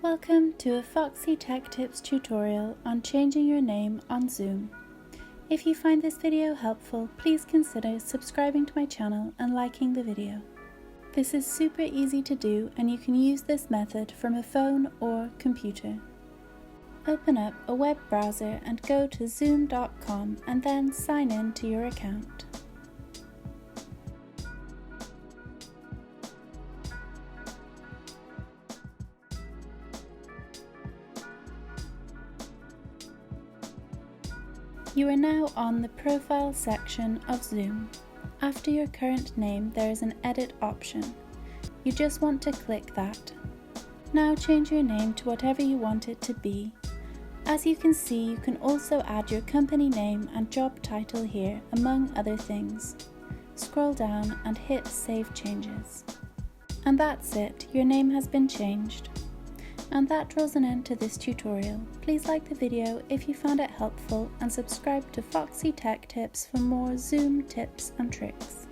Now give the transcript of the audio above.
Welcome to a Foxy Tech Tips tutorial on changing your name on Zoom. If you find this video helpful, please consider subscribing to my channel and liking the video. This is super easy to do and you can use this method from a phone or computer. Open up a web browser and go to zoom.com and then sign in to your account. You are now on the Profile section of Zoom. After your current name, there is an Edit option. You just want to click that. Now change your name to whatever you want it to be. As you can see, you can also add your company name and job title here, among other things. Scroll down and hit Save Changes. And that's it, your name has been changed. And that draws an end to this tutorial. Please like the video if you found it helpful and subscribe to Foxy Tech Tips for more Zoom tips and tricks.